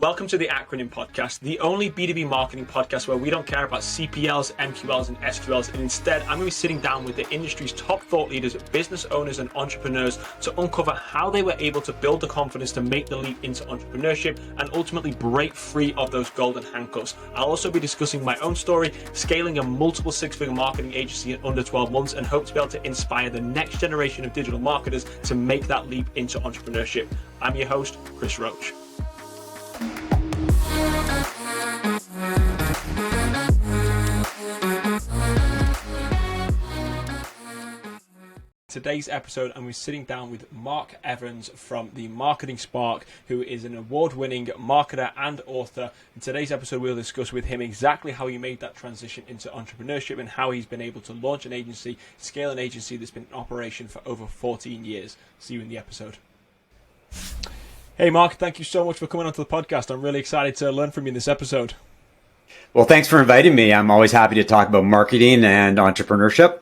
Welcome to the Acronym podcast, the only B2B marketing podcast where we don't care about CPLs, MQLs, and SQLs, and instead I'm going to be sitting down with the industry's top thought leaders, business owners, and entrepreneurs to uncover how they were able to build the confidence to make the leap into entrepreneurship and ultimately break free of those golden handcuffs. I'll also be discussing my own story, scaling a multiple six-figure marketing agency in under 12 months, and hope to be able to inspire the next generation of digital marketers to make that leap into entrepreneurship. I'm your host, Chris Roach. Today's episode, and we're sitting down with Mark Evans from the Marketing Spark, who is an award-winning marketer and author. In today's episode, we'll discuss with him exactly how he made that transition into entrepreneurship and how he's been able to launch an agency, scale an agency that's been in operation for over 14 years. See you in the episode. Hey, Mark, thank you so much for coming onto the podcast. I'm really excited to learn from you in this episode. Well, thanks for inviting me. I'm always happy to talk about marketing and entrepreneurship.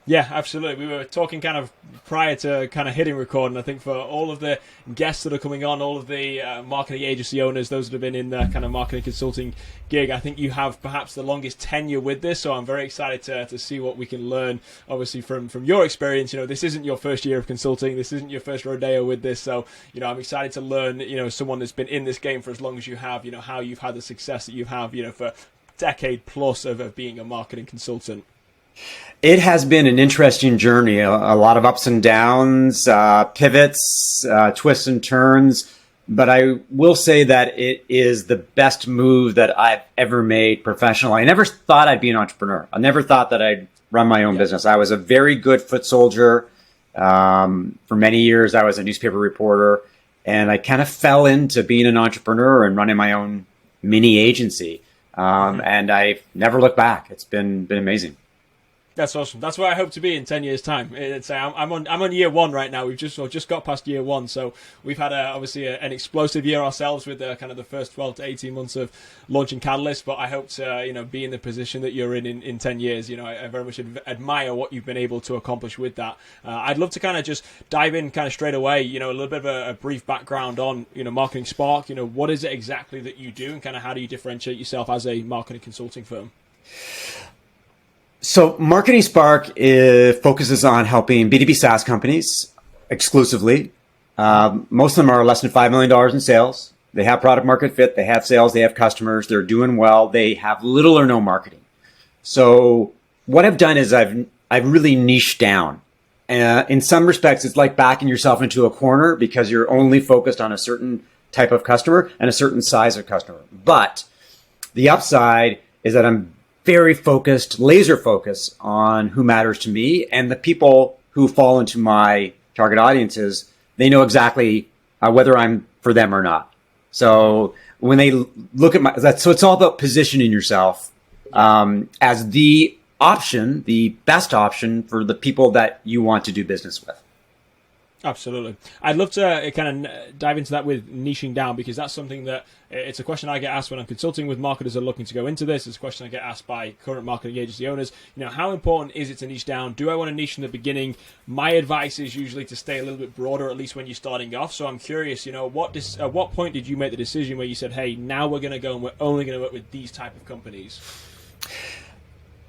Yeah, absolutely. We were talking kind of prior to kind of hitting record, and I think for all of the guests that are coming on, all of the marketing agency owners, those that have been in the kind of marketing consulting gig, I think you have perhaps the longest tenure with this, so I'm very excited to see what we can learn, obviously, from your experience. You know, this isn't your first year of consulting, this isn't your first rodeo with this, so, you know, I'm excited to learn, you know, someone that's been in this game for as long as you have, you know, how you've had the success that you have, you know, for a decade plus of being a marketing consultant. It has been an interesting journey, a lot of ups and downs, pivots, twists and turns. But I will say that it is the best move that I've ever made professionally. I never thought I'd be an entrepreneur. I never thought that I'd run my own business. I was a very good foot soldier. For many years, I was a newspaper reporter. And I kind of fell into being an entrepreneur and running my own mini agency. And I've never looked back. It's been amazing. That's awesome. That's where I hope to be in 10 years' time. I'm on year one right now. We've just got past year one, so we've had obviously an explosive year ourselves with kind of the first 12 to 18 months of launching Catalyst. But I hope to be in the position that you're in 10 years. You know, I very much admire what you've been able to accomplish with that. I'd love to kind of just dive in kind of straight away. You know, a little bit of a brief background on Marketing Spark. You know, what is it exactly that you do, and kind of how do you differentiate yourself as a marketing consulting firm? So Marketing Spark focuses on helping B2B SaaS companies exclusively. Most of them are less than $5 million in sales. They have product market fit. They have sales. They have customers. They're doing well. They have little or no marketing. So what I've done is I've really niched down. In some respects, it's like backing yourself into a corner because you're only focused on a certain type of customer and a certain size of customer. But the upside is that I'm very focused, laser focused on who matters to me, and the people who fall into my target audiences, they know exactly whether I'm for them or not. So when they look at so it's all about positioning yourself as the option, the best option for the people that you want to do business with. Absolutely. I'd love to kind of dive into that with niching down, because that's something that it's a question I get asked when I'm consulting with marketers that are looking to go into this. It's a question I get asked by current marketing agency owners. You know, how important is it to niche down? Do I want to niche in the beginning? My advice is usually to stay a little bit broader, at least when you're starting off. So I'm curious, you know, at what point did you make the decision where you said, hey, now we're going to go and we're only going to work with these type of companies?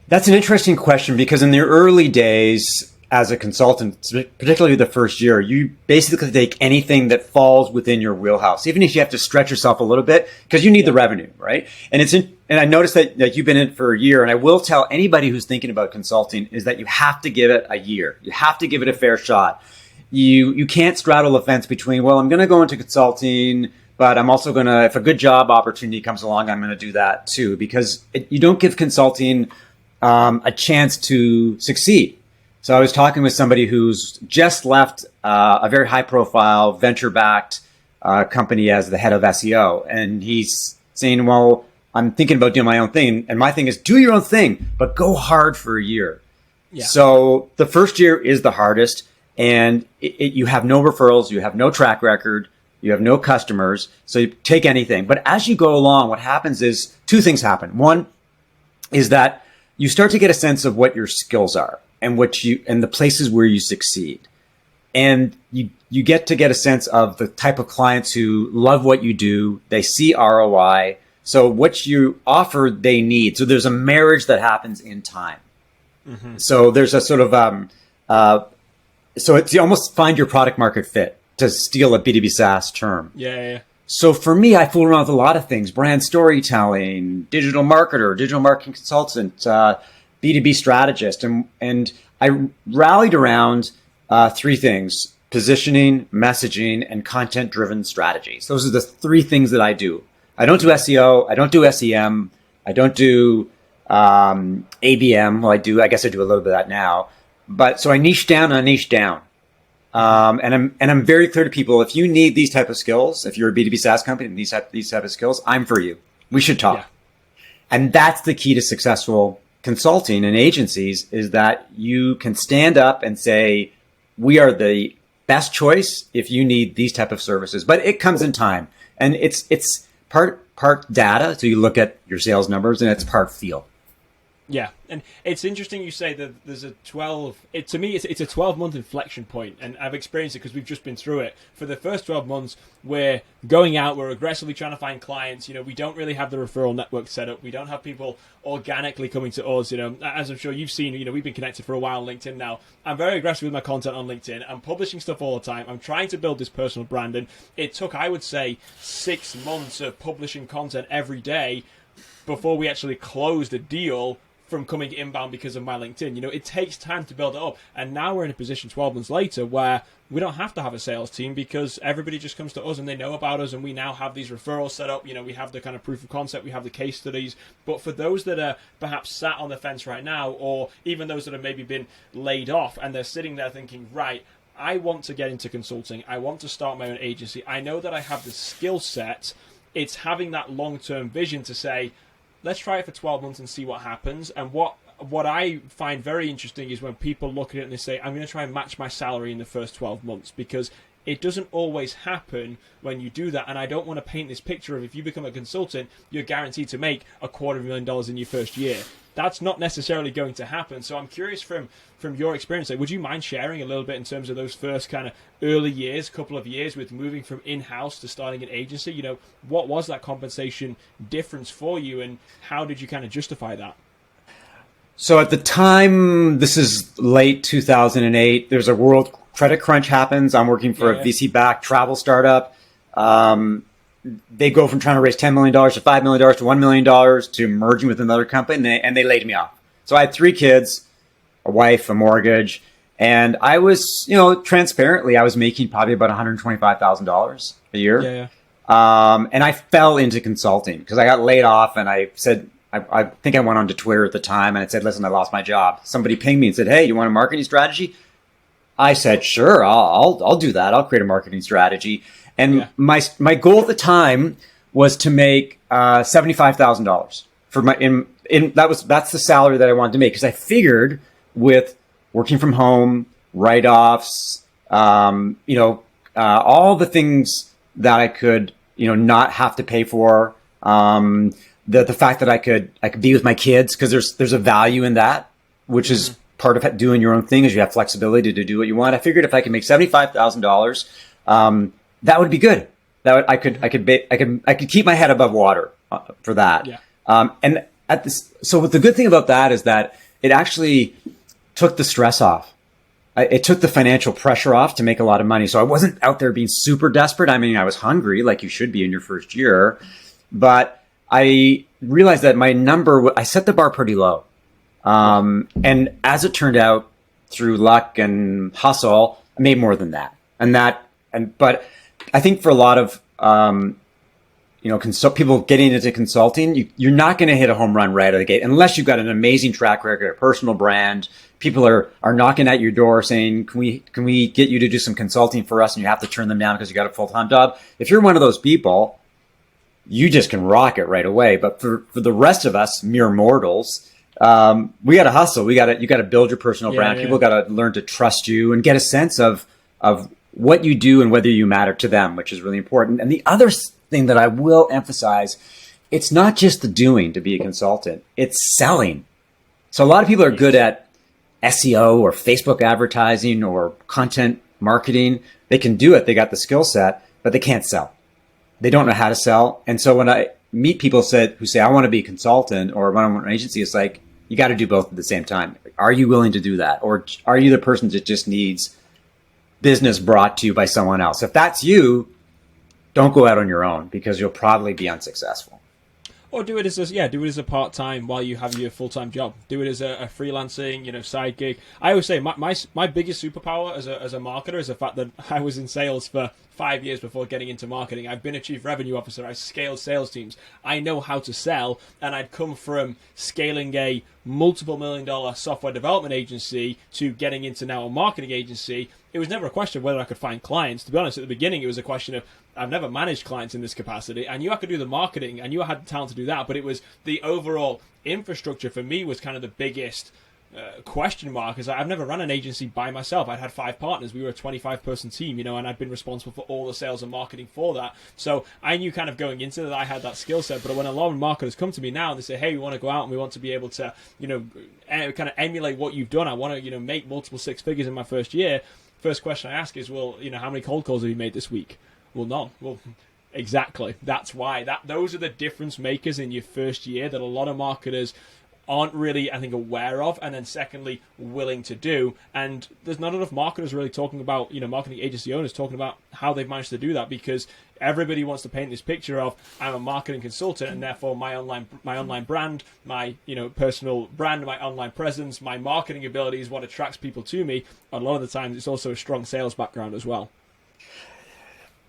That's an interesting question, because in the early days, as a consultant, particularly the first year, you basically take anything that falls within your wheelhouse, even if you have to stretch yourself a little bit, because you need the revenue, right? And and I noticed that you've been in it for a year, and I will tell anybody who's thinking about consulting is that you have to give it a year. You have to give it a fair shot. You can't straddle the fence between, well, I'm going to go into consulting, but I'm also going to, if a good job opportunity comes along, I'm going to do that too, because you don't give consulting a chance to succeed. So I was talking with somebody who's just left a very high-profile, venture-backed company as the head of SEO. And he's saying, well, I'm thinking about doing my own thing. And my thing is, do your own thing, but go hard for a year. Yeah. So the first year is the hardest. And you have no referrals. You have no track record. You have no customers. So you take anything. But as you go along, what happens is two things happen. One is that you start to get a sense of what your skills are and and the places where you succeed. And you you get to get a sense of the type of clients who love what you do. They see ROI. So what you offer, they need. So there's a marriage that happens in time. So there's a sort of, so it's, you almost find your product market fit, to steal a B2B SaaS term. Yeah. So for me, I fool around with a lot of things: brand storytelling, digital marketer, digital marketing consultant, B2B strategist. And I rallied around three things: positioning, messaging, and content-driven strategies. Those are the three things that I do. I don't do SEO. I don't do SEM. I don't do ABM. Well, I guess I do a little bit of that now. But so I niche down. And I'm very clear to people: if you need these type of skills, if you're a B2B SaaS company and these type of skills, I'm for you. We should talk. Yeah. And that's the key to successful consulting and agencies, is that you can stand up and say, we are the best choice if you need these type of services. But it comes in time, and it's part data. So you look at your sales numbers, and it's part feel. Yeah, and it's interesting you say that there's a 12... to me, it's a 12-month inflection point, and I've experienced it because we've just been through it. For the first 12 months, we're going out, we're aggressively trying to find clients. We don't really have the referral network set up. We don't have people organically coming to us. As I'm sure you've seen, we've been connected for a while on LinkedIn now. I'm very aggressive with my content on LinkedIn. I'm publishing stuff all the time. I'm trying to build this personal brand, and it took, I would say, 6 months of publishing content every day before we actually closed a deal from coming inbound because of my LinkedIn. It takes time to build it up. And now we're in a position 12 months later where we don't have to have a sales team, because everybody just comes to us and they know about us, and we now have these referrals set up. We have the kind of proof of concept, we have the case studies. But for those that are perhaps sat on the fence right now, or even those that have maybe been laid off and they're sitting there thinking, right, I want to get into consulting, I want to start my own agency, I know that I have the skill set. It's having that long-term vision to say, let's try it for 12 months and see what happens. And what I find very interesting is when people look at it and they say, I'm going to try and match my salary in the first 12 months, because it doesn't always happen when you do that. And I don't want to paint this picture of, if you become a consultant, you're guaranteed to make $250,000 in your first year. That's not necessarily going to happen. So I'm curious from your experience, would you mind sharing a little bit in terms of those first kind of early years, couple of years with moving from in-house to starting an agency? What was that compensation difference for you, and how did you kind of justify that? So at the time, this is late 2008, there's a world credit crunch happens. I'm working for a VC-backed travel startup. They go from trying to raise $10 million to $5 million to $1 million to merging with another company, and they laid me off. So I had 3 kids, a wife, a mortgage, and I was, transparently, I was making probably about $125,000 a year. Yeah. And I fell into consulting because I got laid off, and I said, I think I went onto Twitter at the time, and I said, listen, I lost my job. Somebody pinged me and said, hey, you want a marketing strategy? I said, sure, I'll do that. I'll create a marketing strategy. And my goal at the time was to make $75,000 for that's the salary that I wanted to make, because I figured with working from home, write-offs, all the things that I could not have to pay for, the fact that I could be with my kids, because there's a value in that, which is part of doing your own thing, is you have flexibility to do what you want. I figured if I could make $75,000, that would be good. I could keep my head above water for that. Yeah. So the good thing about that is that it actually took the stress off. It took the financial pressure off to make a lot of money. So I wasn't out there being super desperate. I mean, I was hungry, like you should be in your first year, but I realized that I set the bar pretty low. And as it turned out, through luck and hustle, I made more than that. But I think for a lot of, people getting into consulting, you're not going to hit a home run right out of the gate unless you've got an amazing track record, a personal brand. People are knocking at your door saying, can we get you to do some consulting for us? And you have to turn them down because you got a full-time job. If you're one of those people, you just can rock it right away. But for the rest of us, mere mortals, we got to hustle. You got to build your personal brand. People got to learn to trust you and get a sense of what you do and whether you matter to them, which is really important. And the other thing that I will emphasize, it's not just the doing to be a consultant, it's selling. So a lot of people are good at SEO or Facebook advertising or content marketing. They can do it. They got the skill set, but they can't sell. They don't know how to sell. And so when I meet people who say, I want to be a consultant or I want an agency, it's like, you got to do both at the same time. Are you willing to do that? Or are you the person that just needs business brought to you by someone else? If that's you, don't go out on your own because you'll probably be unsuccessful. Or do it as a part-time while you have your full-time job. Do it as a freelancing, side gig. I always say my biggest superpower as a marketer is the fact that I was in sales for 5 years before getting into marketing. I've been a chief revenue officer. I scaled sales teams. I know how to sell, and I'd come from scaling a multiple $1 million software development agency to getting into now a marketing agency. It was never a question of whether I could find clients. To be honest, at the beginning, it was a question of I've never managed clients in this capacity. I knew I could do the marketing. I knew I had the talent to do that, but it was the overall infrastructure for me was kind of the biggest question mark. Is I've never run an agency by myself. I'd had 5 partners. We were a 25-person team, and I'd been responsible for all the sales and marketing for that. So I knew kind of going into that I had that skill set. But when a lot of marketers come to me now and they say, hey, we want to go out and we want to be able to, kind of emulate what you've done. I want to, make multiple 6 figures in my first year. First question I ask is, well, how many cold calls have you made this week? Well, none. Well, exactly. That's why. Those are the difference makers in your first year that a lot of marketers aren't really, I think, aware of, and then secondly, willing to do. And there's not enough marketers really talking about, marketing agency owners talking about how they've managed to do that, because everybody wants to paint this picture of I'm a marketing consultant and therefore my online brand, my personal brand, my online presence, my marketing ability is what attracts people to me. A lot of the times it's also a strong sales background as well.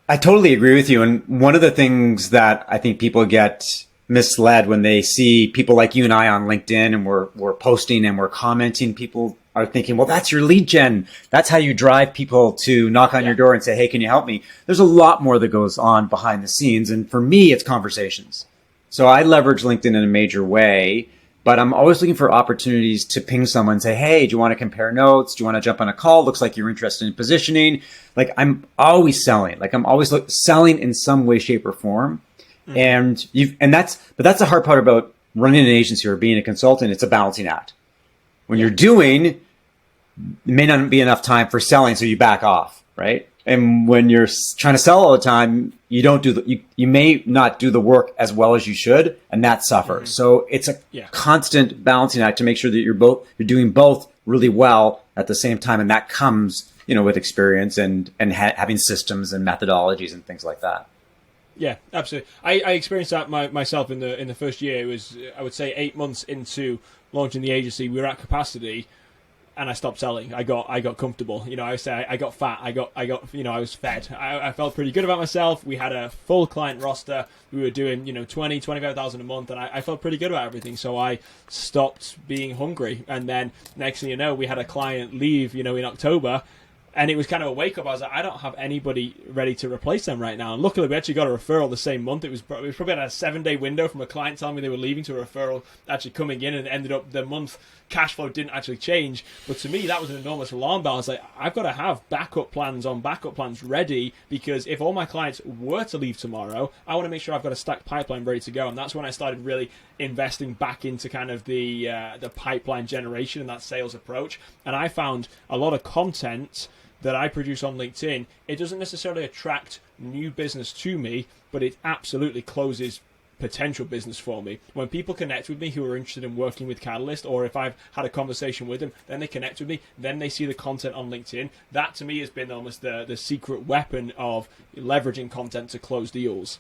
I totally agree with you. And one of the things that I think people get misled when they see people like you and I on LinkedIn and we're posting and we're commenting, people are thinking, well, that's your lead gen. That's how you drive people to knock on your door and say, hey, can you help me? There's a lot more that goes on behind the scenes. And for me, it's conversations. So I leverage LinkedIn in a major way, but I'm always looking for opportunities to ping someone and say, hey, do you want to compare notes? Do you want to jump on a call? Looks like you're interested in positioning. Like I'm always selling. Like I'm always selling in some way, shape, or form. Mm-hmm. And that's the hard part about running an agency or being a consultant. It's a balancing act. When you're doing, it may not be enough time for selling, so you back off, right? And when you're trying to sell all the time, you don't do you may not do the work as well as you should, and that suffers. Mm-hmm. So it's a constant balancing act to make sure that you're doing both really well at the same time, and that comes, with experience and having systems and methodologies and things like that. Yeah, absolutely. I experienced that myself in the first year. It was, I would say, 8 months into launching the agency. We were at capacity, and I stopped selling. I got comfortable. I say I got fat. I was fed. I felt pretty good about myself. We had a full client roster. We were doing 25,000 a month, and I felt pretty good about everything. So I stopped being hungry. And then next thing you know, we had a client leave. In October. And it was kind of a wake-up. I was like, I don't have anybody ready to replace them right now. And luckily, we actually got a referral the same month. It was probably at a 7-day window from a client telling me they were leaving to a referral actually coming in, and it ended up the month cash flow didn't actually change. But to me, that was an enormous alarm bell. I was like, I've got to have backup plans ready, because if all my clients were to leave tomorrow, I want to make sure I've got a stacked pipeline ready to go. And that's when I started really investing back into kind of the pipeline generation and that sales approach. And I found a lot of content that I produce on LinkedIn, it doesn't necessarily attract new business to me, but it absolutely closes potential business for me. When people connect with me who are interested in working with Catalyst, or if I've had a conversation with them, then they connect with me, then they see the content on LinkedIn. That to me has been almost the secret weapon of leveraging content to close deals.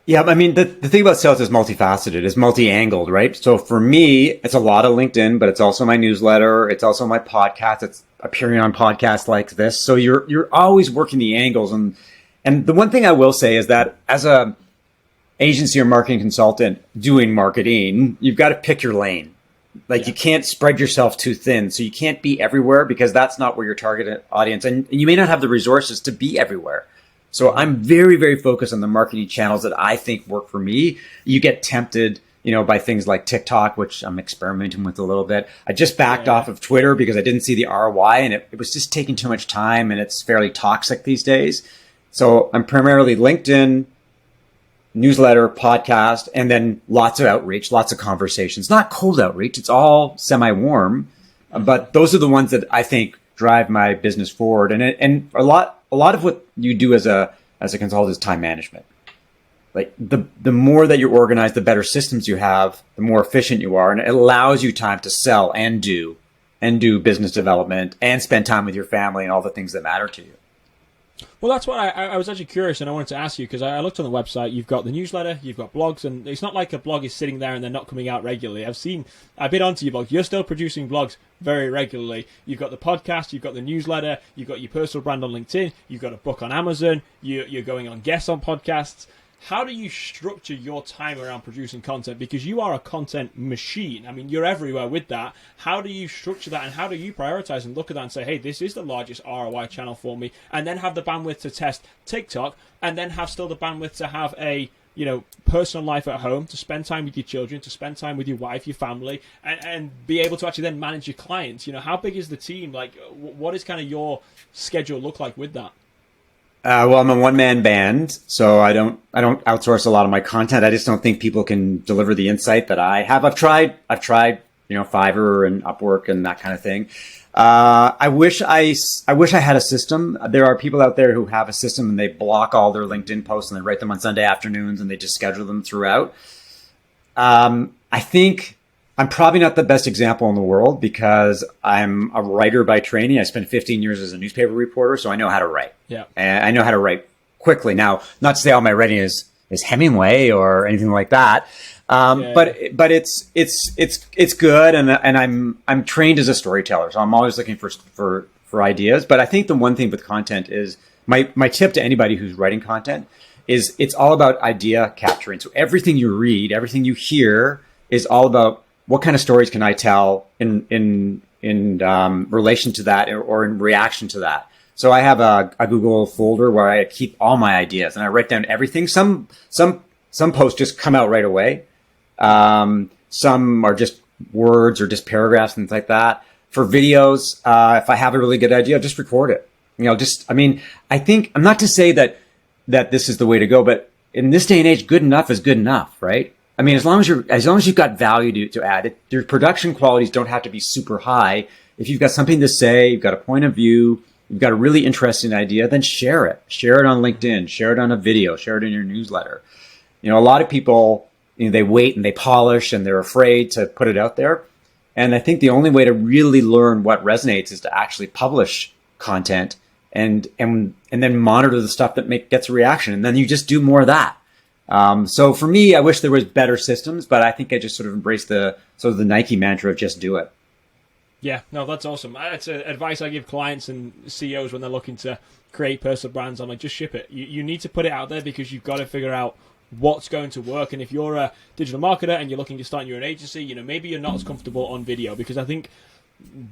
Yeah, I mean, the thing about sales is multifaceted, is multi-angled, right? So for me, it's a lot of LinkedIn, but it's also my newsletter. It's also my podcast. It's appearing on podcasts like this. So you're always working the angles. And the one thing I will say is that as a agency or marketing consultant doing marketing, you've got to pick your lane. You can't spread yourself too thin. So you can't be everywhere, because that's not where your target audience, and you may not have the resources to be everywhere. So I'm very, very focused on the marketing channels that I think work for me. You get tempted, by things like TikTok, which I'm experimenting with a little bit. I just backed off of Twitter because I didn't see the ROI, and it was just taking too much time, and it's fairly toxic these days. So I'm primarily LinkedIn, newsletter, podcast, and then lots of outreach, lots of conversations. Not cold outreach. It's all semi-warm, but those are the ones that I think drive my business forward. And a lot of what you do as a consultant is time management. Like the more that you're organized, the better systems you have, the more efficient you are, and it allows you time to sell and do business development and spend time with your family and all the things that matter to you. Well, that's what I was actually curious, and I wanted to ask you, because I looked on the website. You've got the newsletter, you've got blogs, and it's not like a blog is sitting there and they're not coming out regularly. I've been onto your blog. You're still producing blogs very regularly. You've got the podcast, you've got the newsletter, you've got your personal brand on LinkedIn, you've got a book on Amazon, you're going on guests on podcasts. How do you structure your time around producing content? Because you are a content machine. I mean, you're everywhere with that. How do you structure that, and how do you prioritize and look at that and say, hey, this is the largest ROI channel for me, and then have the bandwidth to test TikTok, and then have still the bandwidth to have a personal life at home, to spend time with your children, to spend time with your wife, your family, and be able to actually then manage your clients? How big is the team? Like, what is kind of your schedule look like with that? Well, I'm a one-man band, so I don't outsource a lot of my content. I just don't think people can deliver the insight that I have. I've tried, Fiverr and Upwork and that kind of thing. I wish I had a system. There are people out there who have a system and they block all their LinkedIn posts and they write them on Sunday afternoons and they just schedule them throughout. I think I'm probably not the best example in the world because I'm a writer by training. I spent 15 years as a newspaper reporter, so I know how to write. Yeah. And I know how to write quickly. Now, not to say all my writing is Hemingway or anything like that. But it's good, and I'm trained as a storyteller, so I'm always looking for ideas. But I think the one thing with content is my tip to anybody who's writing content is it's all about idea capturing. So everything you read, everything you hear is all about what kind of stories can I tell in relation to that or in reaction to that. So I have a Google folder where I keep all my ideas and I write down everything. Some posts just come out right away. Some are just words or just paragraphs and things like that. For videos, if I have a really good idea, I'll just record it. I think I'm not to say that this is the way to go, but in this day and age, good enough is good enough, right? I mean, as long as you've got value to add, your production qualities don't have to be super high. If you've got something to say, you've got a point of view, you've got a really interesting idea, then share it. Share it on LinkedIn, share it on a video, share it in your newsletter. A lot of people, they wait and they polish and they're afraid to put it out there. And I think the only way to really learn what resonates is to actually publish content and then monitor the stuff that gets a reaction. And then you just do more of that. So for me, I wish there was better systems, but I think I just sort of embraced the Nike mantra of just do it. Yeah, no, that's awesome. It's advice I give clients and CEOs when they're looking to create personal brands. I'm like, just ship it. You need to put it out there because you've got to figure out what's going to work. And if you're a digital marketer and you're looking to start your own agency, maybe you're not as comfortable on video, because I think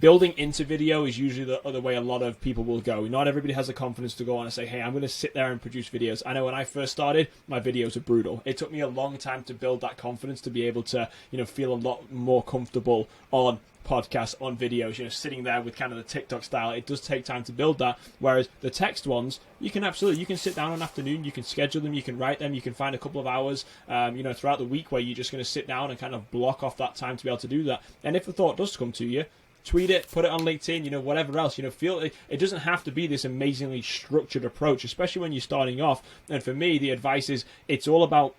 building into video is usually the other way a lot of people will go. Not everybody has the confidence to go on and say, hey, I'm going to sit there and produce videos. I know when I first started, my videos were brutal. It took me a long time to build that confidence to be able to, feel a lot more comfortable on podcasts, on videos, sitting there with kind of the TikTok style. It does take time to build that. Whereas the text ones, you can sit down an afternoon, you can schedule them, you can write them, you can find a couple of hours, throughout the week where you're just going to sit down and kind of block off that time to be able to do that. And if the thought does come to you, tweet it, put it on LinkedIn, whatever else, it doesn't have to be this amazingly structured approach, especially when you're starting off. And for me, the advice is it's all about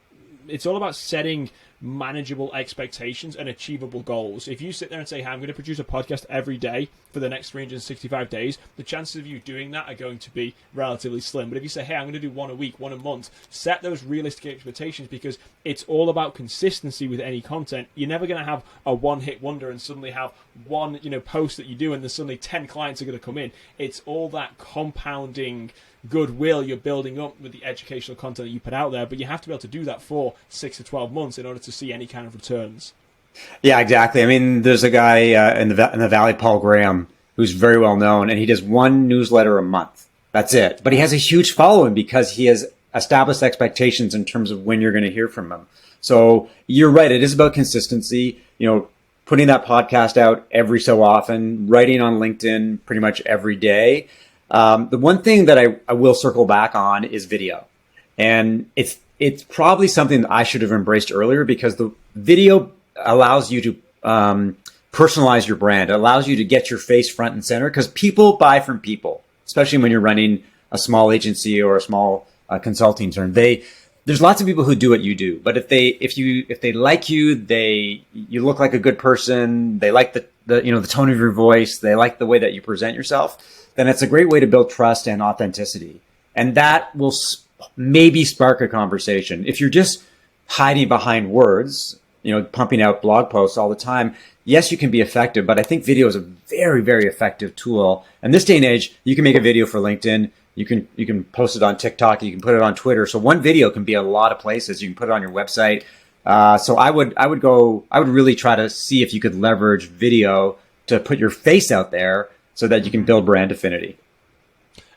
setting manageable expectations and achievable goals. If you sit there and say, hey, I'm going to produce a podcast every day for the next 365 days, the chances of you doing that are going to be relatively slim. But if you say, hey, I'm going to do one a week, one a month, set those realistic expectations, because it's all about consistency with any content. You're never going to have a one-hit wonder and suddenly have one, post that you do and then suddenly 10 clients are going to come in. It's all that compounding goodwill you're building up with the educational content that you put out there, but you have to be able to do that for 6 to 12 months in order to see any kind of returns. Yeah, exactly. I mean, there's a guy in the Valley, Paul Graham, who's very well known, and he does one newsletter a month. That's it. But he has a huge following because he has established expectations in terms of when you're going to hear from him. So you're right. It is about consistency, putting that podcast out every so often, writing on LinkedIn pretty much every day. The one thing that I will circle back on is video. And it's probably something that I should have embraced earlier, because the video allows you to personalize your brand. It allows you to get your face front and center because people buy from people, especially when you're running a small agency or a small consulting firm. There's lots of people who do what you do, but if they like you, you look like a good person. They like the tone of your voice. They like the way that you present yourself. Then it's a great way to build trust and authenticity, and that will maybe spark a conversation. If you're just hiding behind words, pumping out blog posts all the time, yes, you can be effective, but I think video is a very, very effective tool. And this day and age, you can make a video for LinkedIn. You can post it on TikTok. You can put it on Twitter. So one video can be a lot of places. You can put it on your website. So I would really try to see if you could leverage video to put your face out there so that you can build brand affinity.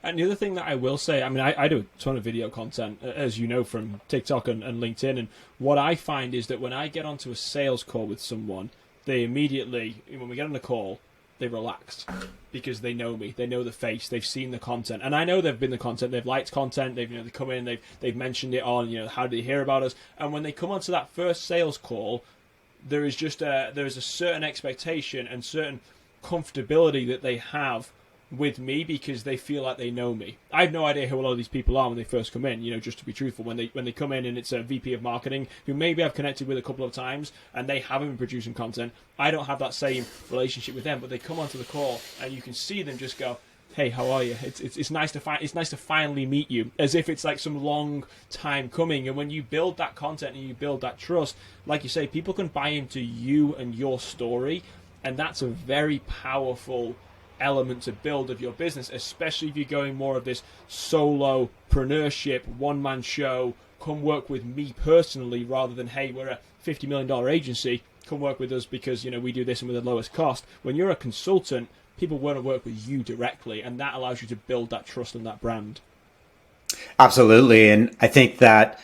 And the other thing that I will say, I mean, I do a ton of video content, as you know, from TikTok and LinkedIn. And what I find is that when I get onto a sales call with someone, they immediately, when we get on a call, they relax because they know me, they know the face, they've seen the content, and I know they've been the content, they've liked content, they come in, they've mentioned it on, how did they hear about us? And when they come onto that first sales call, there is a certain expectation and certain comfortability that they have with me because they feel like they know me. I have no idea who a lot of these people are when they first come in, just to be truthful. When they come in and it's a VP of marketing who maybe I've connected with a couple of times and they haven't been producing content, I don't have that same relationship with them, but they come onto the call and you can see them just go, hey, how are you? It's nice to finally meet you, as if it's like some long time coming. And when you build that content and you build that trust, like you say, people can buy into you and your story, and that's a very powerful element to build of your business, especially if you're going more of this solopreneurship, one-man show, come work with me personally, rather than, hey, we're a $50 million agency, come work with us because we do this and we're the lowest cost. When you're a consultant, people want to work with you directly, and that allows you to build that trust and that brand. Absolutely. And I think that,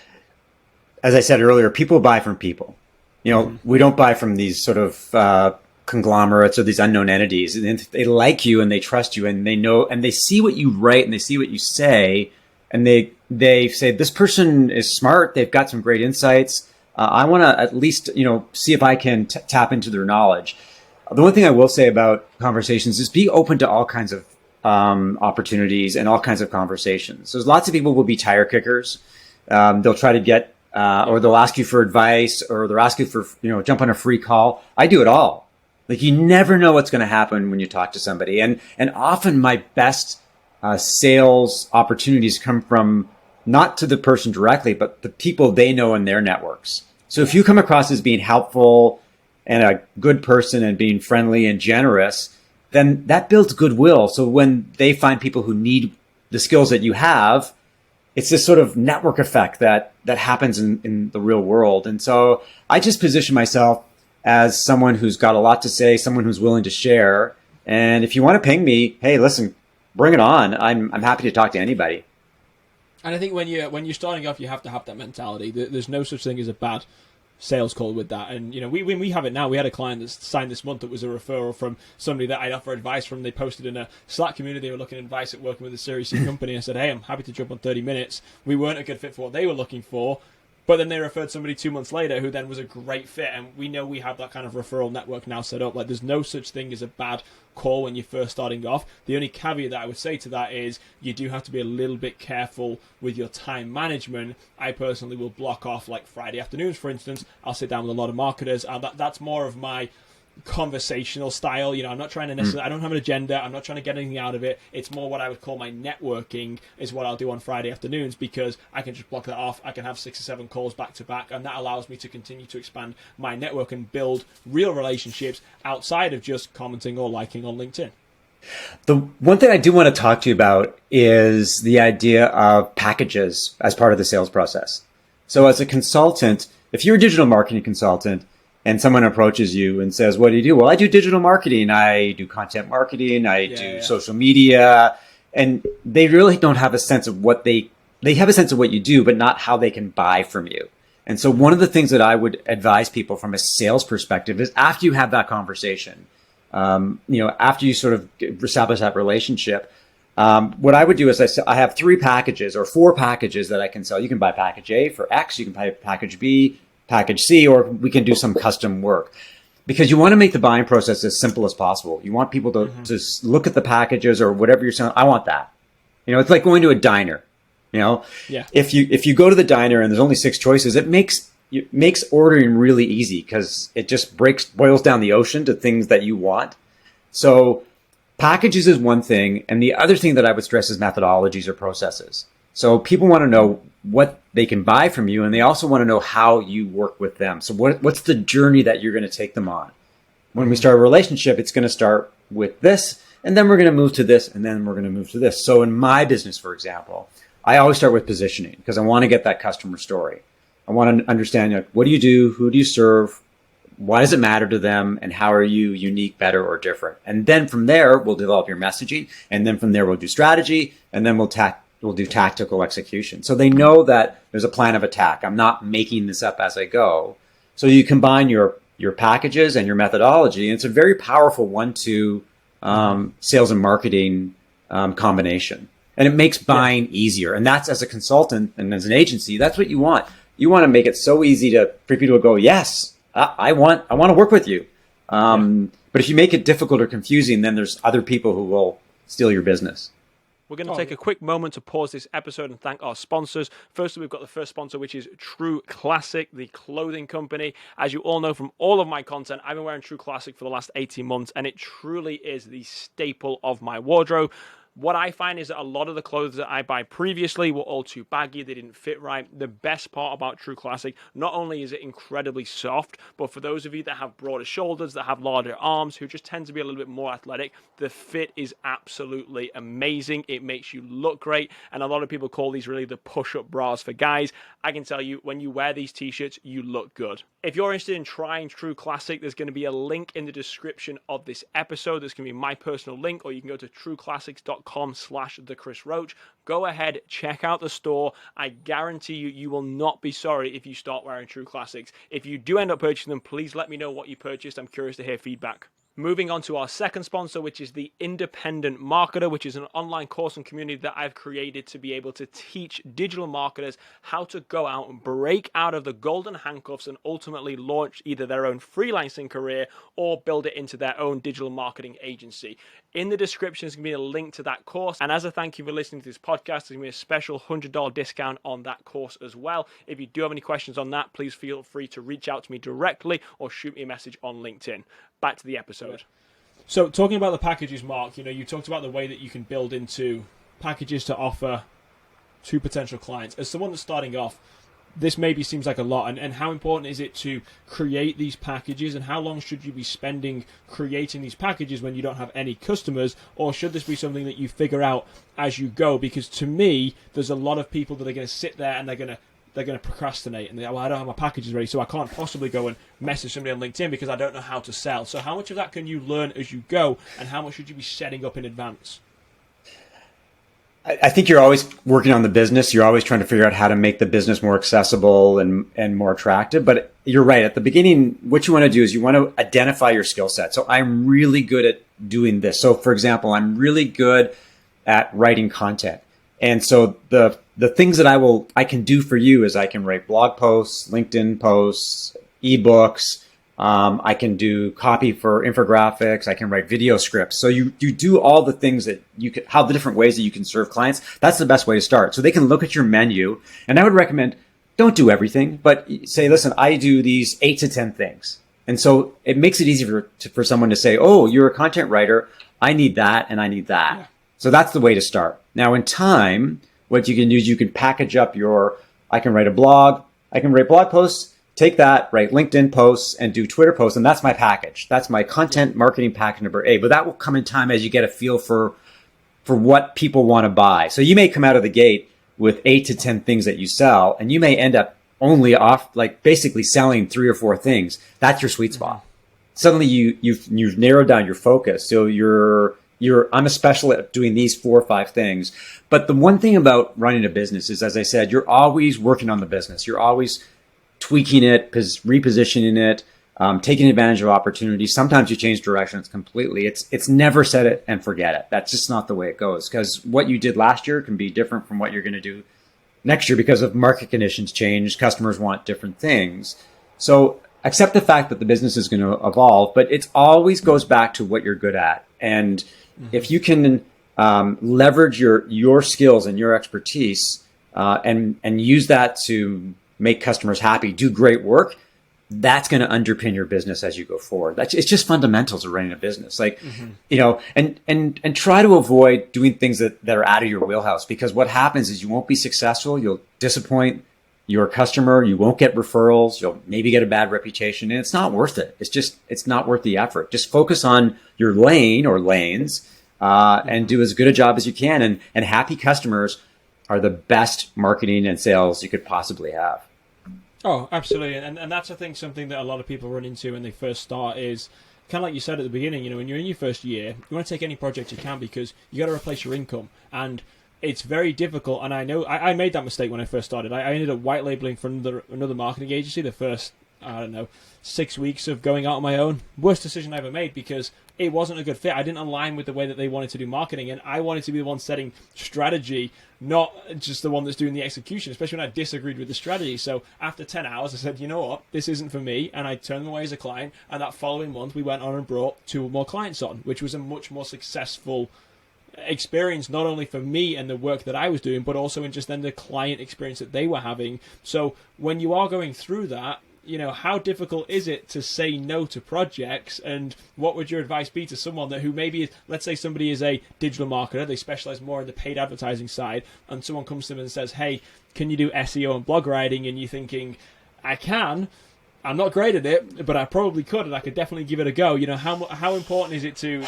as I said earlier, people buy from people. We don't buy from these sort of conglomerates or these unknown entities. And they like you and they trust you and they know and they see what you write and they see what you say, and they say, this person is smart, they've got some great insights, I want to at least see if I can tap into their knowledge. The one thing I will say about conversations is be open to all kinds of opportunities and all kinds of conversations. There's lots of people will be tire kickers. They'll try to get or they'll ask you for advice, or they'll ask you for jump on a free call. I do it all. Like, you never know what's going to happen when you talk to somebody. And often my best sales opportunities come from not to the person directly, but the people they know in their networks. So if you come across as being helpful and a good person and being friendly and generous, then that builds goodwill. So when they find people who need the skills that you have, it's this sort of network effect that happens in the real world. And so I just position myself as someone who's got a lot to say, someone who's willing to share. And if you want to ping me, hey, listen, bring it on. I'm happy to talk to anybody. And I think when you're starting off, you have to have that mentality. There's no such thing as a bad sales call with that. And we have it now. We had a client that signed this month that was a referral from somebody that I'd offer advice from. They posted in a Slack community they were looking at advice at working with a Series C company. I said, hey, I'm happy to jump on 30 minutes. We weren't a good fit for what they were looking for, but then they referred somebody 2 months later who then was a great fit, and we know we have that kind of referral network now set up. Like, there's no such thing as a bad call when you're first starting off. The only caveat that I would say to that is you do have to be a little bit careful with your time management. I personally will block off, like Friday afternoons, for instance. I'll sit down with a lot of marketers, and that's more of my conversational style. I'm not trying to necessarily, I don't have an agenda, I'm not trying to get anything out of it. It's more what I would call my networking is what I'll do on Friday afternoons, because I can just block that off. I can have 6 or 7 calls back to back, and that allows me to continue to expand my network and build real relationships outside of just commenting or liking on LinkedIn. The one thing I do want to talk to you about is the idea of packages as part of the sales process. So as a consultant, if you're a digital marketing consultant, and someone approaches you and says, what do you do? Well, I do digital marketing. I do content marketing. I do social media. And they really don't have a sense of what they have a sense of what you do, but not how they can buy from you. And so one of the things that I would advise people from a sales perspective is after you have that conversation, after you sort of establish that relationship, what I would do is I have 3 packages or 4 packages that I can sell. You can buy package A for X. You can buy package B, package C, or we can do some custom work. because you want to make the buying process as simple as possible. You want people to just look at the packages or whatever you're selling. I want that. It's like going to a diner. Yeah. If you go to the diner and there's only 6 choices, it makes ordering really easy because it just boils down the ocean to things that you want. So packages is one thing. And the other thing that I would stress is methodologies or processes. So people want to know what they can buy from you, and they also want to know how you work with them. So what's the journey that you're going to take them on? When we start a relationship, it's going to start with this, and then we're going to move to this, and then we're going to move to this. So in my business, for example, I always start with positioning because I want to get that customer story. I want to understand, what do you do? Who do you serve? Why does it matter to them? And how are you unique, better, or different? And then from there, we'll develop your messaging. And then from there, we'll do strategy. And then we'll do tactical execution. So they know that there's a plan of attack. I'm not making this up as I go. So you combine your packages and your methodology. And it's a very powerful 1-2 sales and marketing combination. And it makes buying easier. And that's, as a consultant and as an agency, that's what you want. You want to make it so easy for people to go, yes, I want to work with you. But if you make it difficult or confusing, then there's other people who will steal your business. We're going to take a quick moment to pause this episode and thank our sponsors. Firstly, we've got the first sponsor, which is True Classic, the clothing company. As you all know from all of my content, I've been wearing True Classic for the last 18 months, and it truly is the staple of my wardrobe. What I find is that a lot of the clothes that I buy previously were all too baggy. They didn't fit right. The best part about True Classic, not only is it incredibly soft, but for those of you that have broader shoulders, that have larger arms, who just tend to be a little bit more athletic, the fit is absolutely amazing. It makes you look great. And a lot of people call these really the push-up bras for guys. I can tell you, when you wear these t-shirts, you look good. If you're interested in trying True Classic, there's going to be a link in the description of this episode. There's going to be my personal link, or you can go to trueclassics.com/thechrisroach. Go ahead, check out the store. I guarantee you will not be sorry if you start wearing True Classics. If you do end up purchasing them, please let me know what you purchased. I'm curious to hear feedback. Moving on to our second sponsor, which is the Independent Marketer, which is an online course and community that I've created to be able to teach digital marketers how to go out and break out of the golden handcuffs and ultimately launch either their own freelancing career or build it into their own digital marketing agency. In the description is going to be a link to that course. And as a thank you for listening to this podcast, there's going to be a special $100 discount on that course as well. If you do have any questions on that, please feel free to reach out to me directly or shoot me a message on LinkedIn. Back to the episode. So talking about the packages, Mark, you talked about the way that you can build into packages to offer to potential clients. As someone that's starting off, this maybe seems like a lot, and how important is it to create these packages, and how long should you be spending creating these packages when you don't have any customers, or should this be something that you figure out as you go? Because to me, there's a lot of people that are going to sit there and they're going to procrastinate, and they, I don't have my packages ready, so I can't possibly go and message somebody on LinkedIn because I don't know how to sell. So how much of that can you learn as you go, and how much should you be setting up in advance? I think you're always working on the business. You're always trying to figure out how to make the business more accessible and more attractive. But you're right. At the beginning, what you want to do is you want to identify your skill set. So I'm really good at doing this. So for example, I'm really good at writing content. And so the things that I can do for you is I can write blog posts, LinkedIn posts, ebooks. I can do copy for infographics. I can write video scripts. So you do all the things that you can, how the different ways that you can serve clients. That's the best way to start. So they can look at your menu, and I would recommend don't do everything, but say, listen, I do these 8 to 10 things. And so it makes it easier for someone to say, oh, you're a content writer. I need that. And I need that. Yeah. So that's the way to start. Now in time, what you can do is you can package up I can write a blog. I can write blog posts. Take that, write LinkedIn posts, and do Twitter posts, and that's my package. That's my content marketing package number A. But that will come in time as you get a feel for what people want to buy. So you may come out of the gate with 8 to 10 things that you sell, and you may end up only basically selling 3 or 4 things. That's your sweet spot. Suddenly you've narrowed down your focus. So I'm a specialist at doing these 4 or 5 things. But the one thing about running a business is, as I said, you're always working on the business. You're always tweaking it, repositioning it, taking advantage of opportunities. Sometimes you change directions completely. It's never set it and forget it. That's just not the way it goes, because what you did last year can be different from what you're going to do next year because of market conditions change. Customers want different things. So accept the fact that the business is going to evolve, but it always goes back to what you're good at. And if you can leverage your skills and your expertise and use that to make customers happy, do great work, that's going to underpin your business as you go forward. It's just fundamentals of running a business. Like, and try to avoid doing things that are out of your wheelhouse, because what happens is you won't be successful. You'll disappoint your customer. You won't get referrals. You'll maybe get a bad reputation, and it's not worth it. It's not worth the effort. Just focus on your lane or lanes, and do as good a job as you can. And happy customers are the best marketing and sales you could possibly have. Oh, absolutely. And that's, I think, something that a lot of people run into when they first start is kind of like you said at the beginning, when you're in your first year, you want to take any project you can because you got to replace your income. And it's very difficult. And I know I made that mistake when I first started. I ended up white labeling for another marketing agency the first, 6 weeks of going out on my own. Worst decision I ever made because it wasn't a good fit. I didn't align with the way that they wanted to do marketing, and I wanted to be the one setting strategy, not just the one that's doing the execution, especially when I disagreed with the strategy. So after 10 hours, I said, you know what, this isn't for me, and I turned them away as a client, and that following month we went on and brought 2 more clients on, which was a much more successful experience, not only for me and the work that I was doing, but also in just then the client experience that they were having. So when you are going through that, how difficult is it to say no to projects, and what would your advice be to someone who maybe, let's say somebody is a digital marketer, they specialize more in the paid advertising side, and someone comes to them and says, hey, can you do SEO and blog writing? And you're thinking, I'm not great at it, but I probably could, and I could definitely give it a go. How important is it to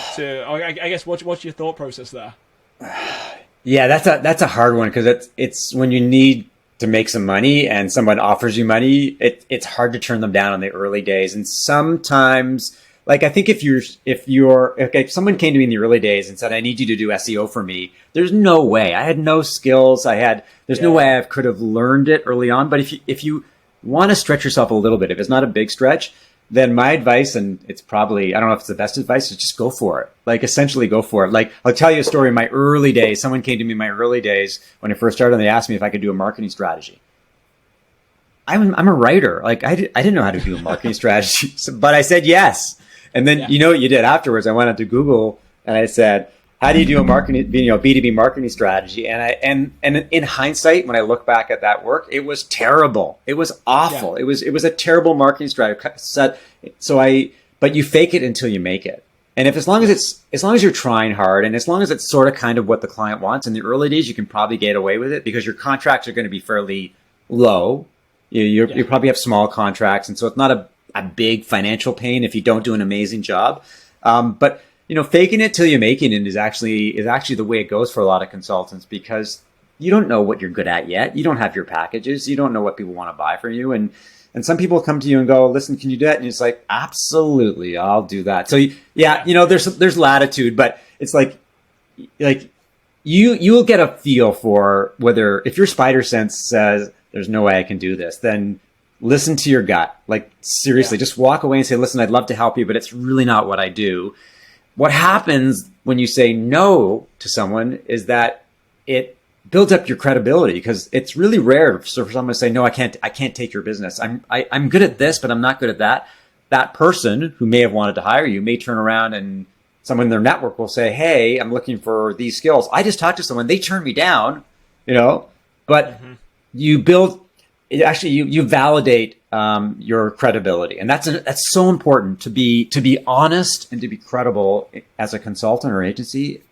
I guess what's your thought process there? Yeah, that's a hard one, because it's when you need to make some money and someone offers you money, it's hard to turn them down in the early days. And sometimes, like, I think if someone came to me in the early days and said, I need you to do SEO for me, there's no way. I had no skills. There's no way I could have learned it early on. But if you want to stretch yourself a little bit, if it's not a big stretch, then my advice, and it's probably, I don't know if it's the best advice, is just go for it. Like, essentially go for it. Like, I'll tell you a story in my early days. Someone came to me in my early days when I first started, and they asked me if I could do a marketing strategy. I'm a writer. Like, I didn't know how to do a marketing strategy, but I said yes. And then, you know what you did afterwards? I went onto Google and I said, how do you do a marketing, B2B marketing strategy? And in hindsight, when I look back at that work, it was terrible. It was awful. Yeah. It was a terrible marketing strategy. But you fake it until you make it. And as long as you're trying hard, and as long as it's sort of kind of what the client wants in the early days, you can probably get away with it because your contracts are going to be fairly low. You probably have small contracts, and so it's not a big financial pain if you don't do an amazing job. But faking it till you making it is actually the way it goes for a lot of consultants, because you don't know what you're good at yet. You don't have your packages. You don't know what people want to buy from you. And some people come to you and go, listen, can you do that? And it's like, absolutely, I'll do that. So there's latitude, but it's like you'll get a feel for whether, if your spider sense says there's no way I can do this, then listen to your gut. Like, seriously, just walk away and say, listen, I'd love to help you, but it's really not what I do. What happens when you say no to someone is that it builds up your credibility, because it's really rare for someone to say, no, I can't take your business. I'm good at this, but I'm not good at that. That person who may have wanted to hire you may turn around and someone in their network will say, hey, I'm looking for these skills. I just talked to someone, they turned me down, but you validate your credibility, and that's so important to be honest and to be credible as a consultant or agency.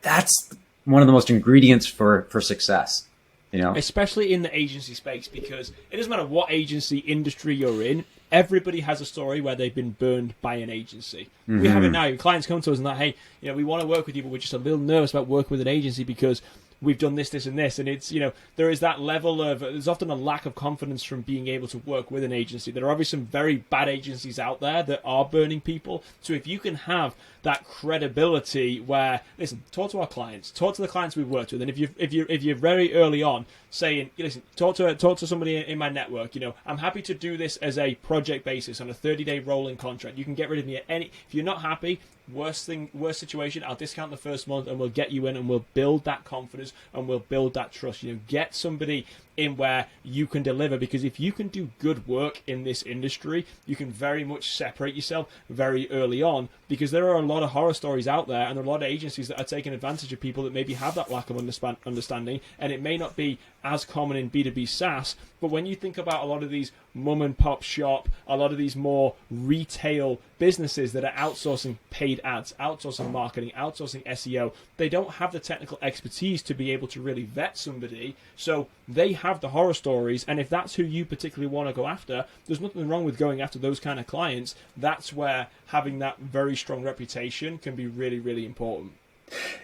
That's one of the most ingredients for success. Especially in the agency space, because it doesn't matter what agency industry you're in. Everybody has a story where they've been burned by an agency. We have it now. Clients come to us and like, hey, we want to work with you, but we're just a little nervous about working with an agency because we've done this, this, and this. And it's, there is that level of, there's often a lack of confidence from being able to work with an agency. There are obviously some very bad agencies out there that are burning people. So if you can have that credibility where, listen, talk to our clients, talk to the clients we've worked with. And if you're very early on, saying, listen, talk to somebody in my network. I'm happy to do this as a project basis on a 30-day rolling contract. You can get rid of me at any. If you're not happy, worst situation, I'll discount the first month and we'll get you in and we'll build that confidence and we'll build that trust. Get somebody in where you can deliver, because if you can do good work in this industry, you can very much separate yourself very early on, because there are a lot of horror stories out there and there are a lot of agencies that are taking advantage of people that maybe have that lack of understanding, and it may not be as common in B2B SaaS, but when you think about a lot of these mum and pop shop, a lot of these more retail businesses that are outsourcing paid ads, outsourcing marketing, outsourcing SEO, they don't have the technical expertise to be able to really vet somebody, so they have the horror stories, and if that's who you particularly want to go after, there's nothing wrong with going after those kind of clients. That's where having that very strong reputation can be really, really important.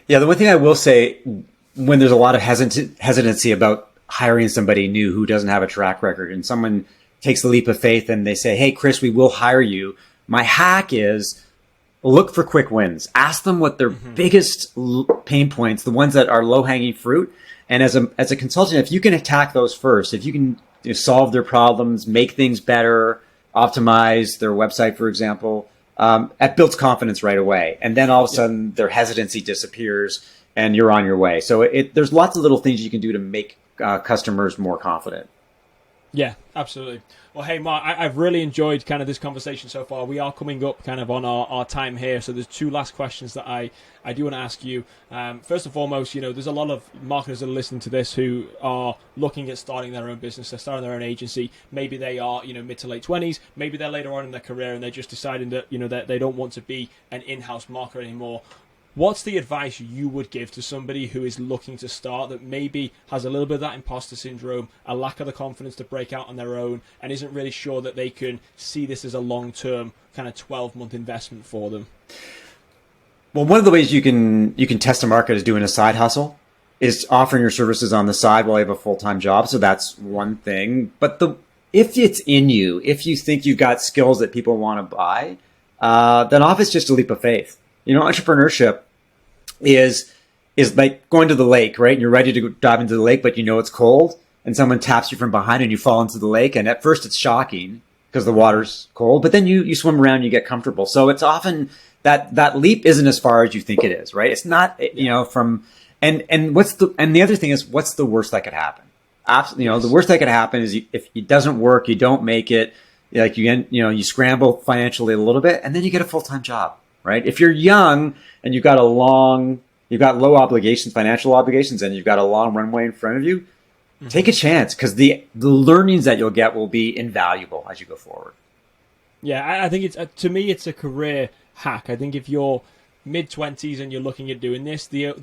Yeah, the one thing I will say, when there's a lot of hesitancy about hiring somebody new who doesn't have a track record, and someone takes the leap of faith and they say, hey, Chris, we will hire you. My hack is look for quick wins. Ask them what their biggest pain points, the ones that are low-hanging fruit. And as a consultant, if you can attack those first, if you can solve their problems, make things better, optimize their website, for example, that builds confidence right away. And then all of a sudden their hesitancy disappears and you're on your way. So there's lots of little things you can do to make customers more confident. Yeah, absolutely. Well, hey, Mark, I've really enjoyed kind of this conversation so far. We are coming up kind of on our time here, so there's two last questions that I do want to ask you. First and foremost, there's a lot of marketers that are listening to this who are looking at starting their own business, they're starting their own agency. Maybe they are, mid to late 20s. Maybe they're later on in their career and they're just deciding that, that they don't want to be an in-house marketer anymore. What's the advice you would give to somebody who is looking to start, that maybe has a little bit of that imposter syndrome, a lack of the confidence to break out on their own, and isn't really sure that they can see this as a long-term kind of 12-month investment for them? Well, one of the ways you can test a market is doing a side hustle, is offering your services on the side while you have a full-time job. So that's one thing. But if it's in you, if you think you've got skills that people want to buy, then often it's just a leap of faith. Entrepreneurship is like going to the lake, right? And you're ready to dive into the lake, but it's cold, and someone taps you from behind and you fall into the lake. And at first it's shocking because the water's cold, but then you swim around, you get comfortable. So it's often that leap isn't as far as you think it is, right? It's not, and the other thing is, what's the worst that could happen? The worst that could happen is if it doesn't work, you don't make it, like you scramble financially a little bit, and then you get a full-time job. Right? If you're young and you've got low obligations, financial obligations, and you've got a long runway in front of you, take a chance, because the learnings that you'll get will be invaluable as you go forward. Yeah, I think to me it's a career hack. I think if you're mid-20s and you're looking at doing this, the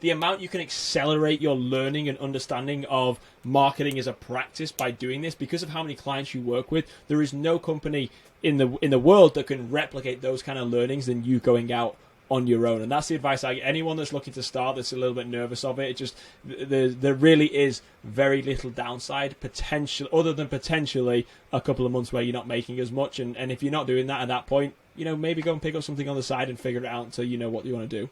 amount you can accelerate your learning and understanding of marketing as a practice by doing this, because of how many clients you work with, there is no company in the world that can replicate those kind of learnings than you going out on your own. And that's the advice I get anyone that's looking to start, that's a little bit nervous of it. It just there really is very little downside potential, other than potentially a couple of months where you're not making as much, and if you're not doing that at that point, maybe go and pick up something on the side and figure it out until you know what you want to do.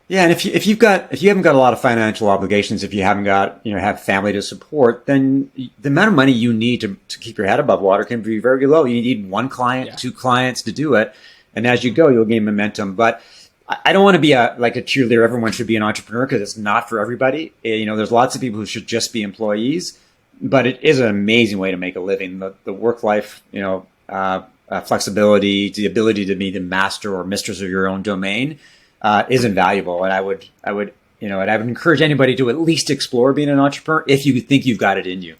Yeah, and if you haven't got a lot of financial obligations, if you haven't got have family to support, then the amount of money you need to keep your head above water can be very low. You need one client, two clients to do it, and as you go, you'll gain momentum. But I don't want to be like a cheerleader. Everyone should be an entrepreneur, because it's not for everybody. There's lots of people who should just be employees, but it is an amazing way to make a living. The work life, flexibility, the ability to be the master or mistress of your own domain is invaluable. And I would encourage anybody to at least explore being an entrepreneur if you think you've got it in you.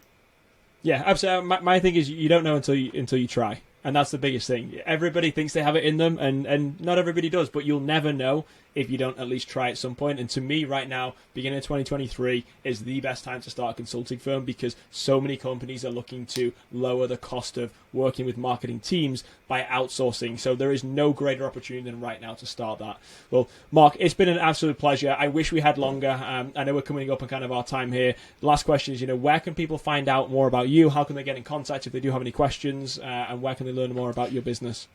Yeah, absolutely. My thing is, you don't know until you try. And that's the biggest thing. Everybody thinks they have it in them, and not everybody does, but you'll never know if you don't at least try at some point. And to me, right now, beginning of 2023 is the best time to start a consulting firm, because so many companies are looking to lower the cost of working with marketing teams by outsourcing. So there is no greater opportunity than right now to start that. Well, Mark, it's been an absolute pleasure. I wish we had longer. I know we're coming up on kind of our time here. The last question is, where can people find out more about you? How can they get in contact if they do have any questions? And where can they learn more about your business?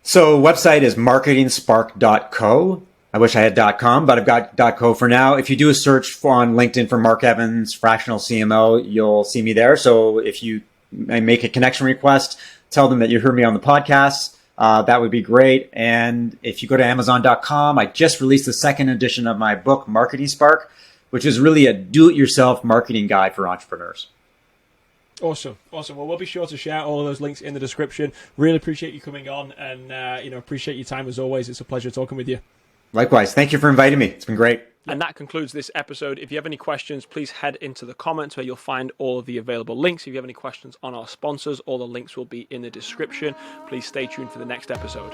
So website is marketingspark.co. I wish I had .com, but I've got .co for now. If you do a search on LinkedIn for Mark Evans, fractional CMO, you'll see me there. So if you make a connection request, tell them that you heard me on the podcast. That would be great. And if you go to Amazon.com, I just released the second edition of my book, Marketing Spark, which is really a do-it-yourself marketing guide for entrepreneurs. Awesome. Well, we'll be sure to share all of those links in the description. Really appreciate you coming on, and appreciate your time as always. It's a pleasure talking with you. Likewise. Thank you for inviting me. It's been great. And that concludes this episode. If you have any questions, please head into the comments where you'll find all of the available links. If you have any questions on our sponsors, all the links will be in the description. Please stay tuned for the next episode.